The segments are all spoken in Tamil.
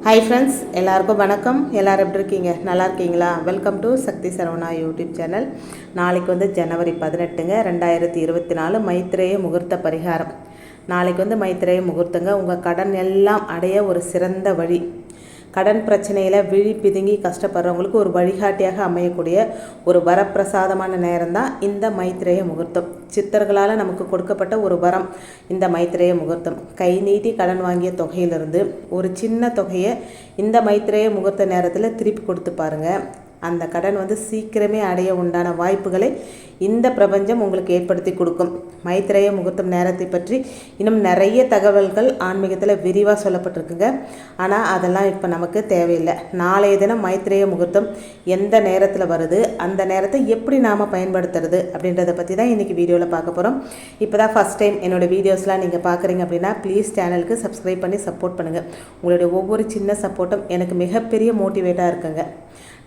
ஹாய் ஃப்ரெண்ட்ஸ், எல்லாருக்கும் வணக்கம். எல்லோரும் எப்படி இருக்கீங்க? நல்லா இருக்கீங்களா? Welcome to Sakthi Saravana YouTube channel. நாளைக்கு வந்து ஜனவரி 18 2024 மைத்ரேய முகூர்த்த பரிகாரம். நாளைக்கு வந்து மைத்ரேய முகூர்த்தங்க. உங்கள் கடன் எல்லாம் அடைய ஒரு சிறந்த வழி. கடன் பிரச்சனையில் விழி பிதுங்கி கஷ்டப்படுறவங்களுக்கு ஒரு வழிகாட்டியாக அமையக்கூடிய ஒரு வரப்பிரசாதமான நேரம் தான் இந்த மைத்ரேய முகூர்த்தம். சித்தர்களால் நமக்கு கொடுக்கப்பட்ட ஒரு வரம் இந்த மைத்ரேய முகூர்த்தம். கை நீட்டி கடன் வாங்கிய தொகையிலிருந்து ஒரு சின்ன தொகையை இந்த மைத்ரேய முகூர்த்த நேரத்தில் திருப்பி கொடுத்து பாருங்கள். அந்த கடன் வந்து சீக்கிரமே அடைய உண்டான வாய்ப்புகளை இந்த பிரபஞ்சம் உங்களுக்கு ஏற்படுத்தி கொடுக்கும். மைத்ரேய முகூர்த்தம் நேரத்தை பற்றி இன்னும் நிறைய தகவல்கள் ஆன்மீகத்தில் விரிவாக சொல்லப்பட்டிருக்குங்க. ஆனால் அதெல்லாம் இப்போ நமக்கு தேவையில்லை. நாளைய தினம் மைத்ரேய முகூர்த்தம் எந்த நேரத்தில் வருது, அந்த நேரத்தை எப்படி நாம் பயன்படுத்துறது அப்படின்றத பற்றி தான் இன்றைக்கி வீடியோவில் பார்க்க போகிறோம். இப்போ தான் ஃபஸ்ட் டைம் என்னோடய வீடியோஸ்லாம் நீங்கள் பார்க்குறீங்க அப்படின்னா ப்ளீஸ் சேனலுக்கு சப்ஸ்கிரைப் பண்ணி சப்போர்ட் பண்ணுங்கள். உங்களுடைய ஒவ்வொரு சின்ன சப்போர்ட்டும் எனக்கு மிகப்பெரிய மோட்டிவேட்டாக இருக்குங்க.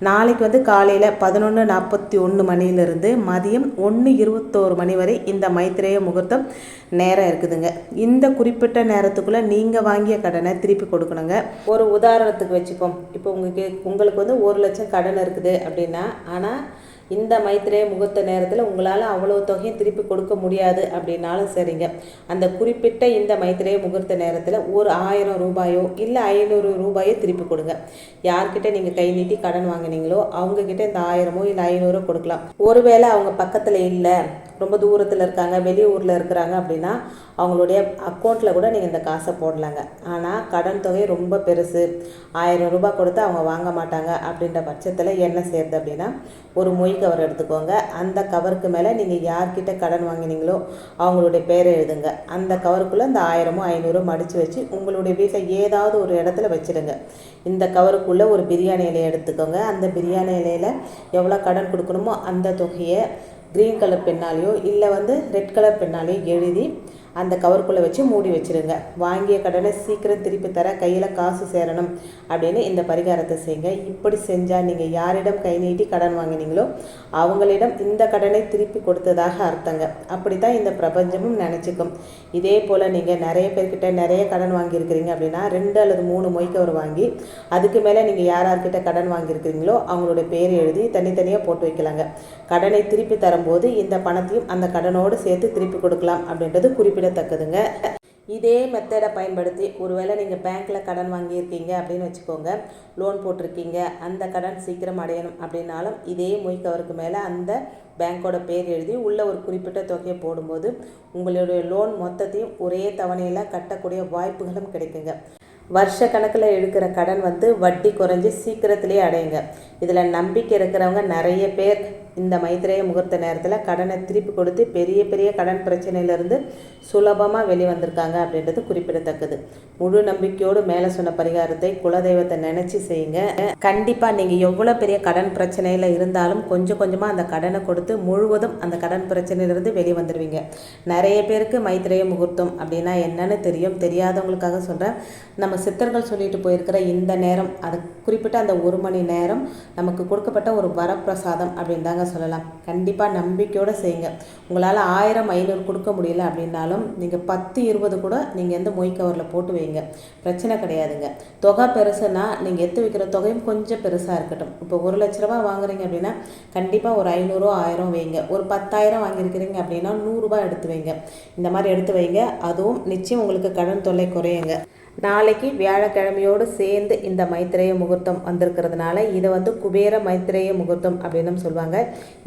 நாளைக்கு வந்து காலையில் 11:41 மணியிலிருந்து மதியம் 1:21 மணி வரை இந்த மைத்ரேய முகூர்த்தம் நேரம் இருக்குதுங்க. இந்த குறிப்பிட்ட நேரத்துக்குள்ளே நீங்கள் வாங்கிய கடனை திருப்பி கொடுக்கணுங்க. ஒரு உதாரணத்துக்கு வச்சுப்போம். இப்போ உங்களுக்கு வந்து 1 லட்சம் கடன் இருக்குது அப்படின்னா, ஆனால் இந்த மைத்ரேய முகூர்த்த நேரத்தில் உங்களால் அவ்வளோ தொகையும் திருப்பி கொடுக்க முடியாது அப்படின்னாலும் சரிங்க, அந்த குறிப்பிட்ட இந்த மைத்ரேய முகூர்த்த நேரத்தில் ஒரு 1000 ரூபாயோ இல்லை 500 ரூபாயோ திருப்பி கொடுங்க. யார்கிட்ட நீங்கள் கை நீட்டி கடன் வாங்கினீங்களோ அவங்கக்கிட்ட இந்த 1000 இல்லை 500 கொடுக்கலாம். ஒருவேளை அவங்க பக்கத்தில் இல்லை, ரொம்ப தூரத்தில் இருக்காங்க, வெளியூரில் இருக்கிறாங்க அப்படின்னா அவங்களுடைய அக்கௌண்ட்டில் கூட நீங்கள் இந்த காசை போடலாங்க. ஆனால் கடன் தொகை ரொம்ப பெருசு, 1000 ரூபாய் கொடுத்து அவங்க வாங்க மாட்டாங்க அப்படின்ற பட்சத்தில் என்ன செய்யுது அப்படின்னா, ஒரு மொய் கவர் எடுத்துக்கோங்க. அந்த கவருக்கு மேலே நீங்கள் யார்கிட்ட கடன் வாங்கினீங்களோ அவங்களுடைய பேரை எழுதுங்க. அந்த கவருக்குள்ளே இந்த 1000 500 மடித்து வச்சு உங்களுடைய வீட்டில் ஏதாவது ஒரு இடத்துல வச்சுடுங்க. இந்த கவருக்குள்ளே ஒரு பிரியாணி இலையை எடுத்துக்கோங்க. அந்த பிரியாணி இலையில் எவ்வளோ கடன் கொடுக்கணுமோ அந்த தொகையை க்ரீன் கலர் பெண்ணாலேயோ இல்லை வந்து ரெட் கலர் பெண்ணாலேயோ எழுதி அந்த கவருக்குள்ளே வச்சு மூடி வச்சுருங்க. வாங்கிய கடனை சீக்கிரம் திருப்பி தர, கையில் காசு சேரணும் அப்படின்னு இந்த பரிகாரத்தை செய்யுங்க. இப்படி செஞ்சால் நீங்கள் யாரிடம் கை நீட்டி கடன் வாங்கினீங்களோ அவங்களிடம் இந்த கடனை திருப்பி கொடுத்ததாக அர்த்தங்க. அப்படி தான் இந்த பிரபஞ்சமும் நினச்சிக்கும். இதே போல் நீங்கள் நிறைய பேர்கிட்ட நிறைய கடன் வாங்கியிருக்கிறீங்க அப்படின்னா 2 அல்லது 3 மொய்க்கவர் வாங்கி அதுக்கு மேலே நீங்கள் யார்கிட்ட கடன் வாங்கியிருக்கிறீங்களோ அவங்களுடைய பேர் எழுதி தனித்தனியாக போட்டு வைக்கலாங்க. கடனை திருப்பி தரும்போது இந்த பணத்தையும் அந்த கடனோடு சேர்த்து திருப்பி கொடுக்கலாம் அப்படின்றது குறிப்பிடத்தக்கதுங்க. இதே மெத்தடை பயன்படுத்தி ஒருவேளை நீங்கள் பேங்க்கில் கடன் வாங்கியிருக்கீங்க அப்படின்னு வச்சுக்கோங்க, லோன் போட்டிருக்கீங்க, அந்த கடன் சீக்கிரம் அடையணும் அப்படின்னாலும் இதே மொய் கவருக்கு மேலே அந்த பேங்க்கோட பேர் எழுதி உள்ள ஒரு குறிப்பிட்ட தொகையை போடும்போது உங்களுடைய லோன் மொத்தத்தையும் ஒரே தவணையில் கட்டக்கூடிய வாய்ப்புகளும் கிடைக்குங்க. வருஷ கணக்கில் எடுக்கிற கடன் வந்து வட்டி குறைஞ்சி சீக்கிரத்திலே அடையுங்க. இதில் நம்பிக்கை இருக்கிறவங்க நிறைய பேர் இந்த மைத்ரேய முகூர்த்த நேரத்தில் கடனை திருப்பி கொடுத்து பெரிய பெரிய கடன் பிரச்சனையிலேருந்து சுலபமாக வெளிவந்திருக்காங்க அப்படின்றது குறிப்பிடத்தக்கது. முழு நம்பிக்கையோடு மேலே சொன்ன பரிகாரத்தை குலதெய்வத்தை நினச்சி செய்யுங்க. கண்டிப்பாக நீங்கள் எவ்வளோ பெரிய கடன் பிரச்சனையில் இருந்தாலும் கொஞ்சம் கொஞ்சமாக அந்த கடனை கொடுத்து முழுவதும் அந்த கடன் பிரச்சனையிலேருந்து வெளிவந்துடுவீங்க. நிறைய பேருக்கு மைத்ரேய முகூர்த்தம் அப்படின்னா என்னன்னு தெரியும். தெரியாதவங்களுக்காக சொல்கிறேன். நம்ம சித்தர்கள் சொல்லிட்டு போயிருக்கிற இந்த நேரம், அது குறிப்பிட்ட அந்த 1 மணி நேரம் நமக்கு கொடுக்கப்பட்ட ஒரு வரப்பிரசாதம் அப்படின்னு தாங்க சொல்லலாம். கண்டிப்பாக நம்பிக்கையோடு செய்யுங்க. உங்களால் 1000 500 கொடுக்க முடியல அப்படின்னாலும் நீங்கள் 10 20 கூட நீங்கள் எந்த மொய் கவரில் போட்டு வைங்க, பிரச்சனை கிடையாதுங்க. தொகை பெருசுன்னா நீங்கள் எடுத்து வைக்கிற தொகையும் கொஞ்சம் பெருசாக இருக்கட்டும். இப்போ 1 லட்ச ரூபா வாங்குறீங்க அப்படின்னா கண்டிப்பாக ஒரு 500 1000 வைங்க. ஒரு 10,000 வாங்கியிருக்கிறீங்க அப்படின்னா 100 ரூபாய் எடுத்து வைங்க. இந்த மாதிரி எடுத்து வைங்க. அதுவும் நிச்சயம் உங்களுக்கு கடன் தொல்லை குறையுங்க. நாளைக்கு வியாழக்கிழமையோடு சேர்ந்து இந்த மைத்ரேய முகூர்த்தம் வந்திருக்கிறதுனால இதை வந்து குபேர மைத்ரேய முகூர்த்தம் அப்படின்னு சொல்லுவாங்க.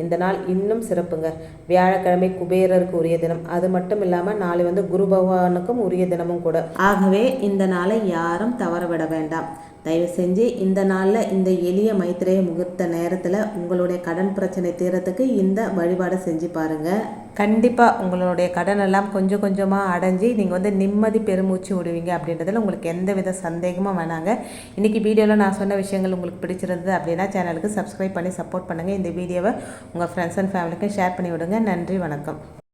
இந்த நாள் இன்னும் சிறப்புங்க. வியாழக்கிழமை குபேரருக்கு உரிய தினம், அது மட்டும் இல்லாமல் நாளை வந்து குரு பகவானுக்கும் உரிய தினமும் கூட. ஆகவே இந்த நாளை யாரும் தவற விட வேண்டாம். தயவு செஞ்சு இந்த நாளில் இந்த எளிய மைத்ரேய முகூர்த்த நேரத்தில் உங்களுடைய கடன் பிரச்சனை தீரத்துக்கு இந்த வழிபாடை செஞ்சு பாருங்கள். கண்டிப்பாக உங்களுடைய கடன் எல்லாம் கொஞ்சம் கொஞ்சமாக அடைஞ்சி நீங்கள் வந்து நிம்மதி பெருமூச்சு விடுவீங்க அப்படின்றதில் உங்களுக்கு எந்த வித சந்தேகமும் வேணாங்க. இன்றைக்கி வீடியோவில் நான் சொன்ன விஷயங்கள் உங்களுக்கு பிடிச்சிருந்தது அப்படின்னா சேனலுக்கு சப்ஸ்கிரைப் பண்ணி சப்போர்ட் பண்ணுங்கள். இந்த வீடியோவை உங்கள் ஃப்ரெண்ட்ஸ் அண்ட் ஃபேமிலிக்கும் ஷேர் பண்ணி விடுங்க. நன்றி, வணக்கம்.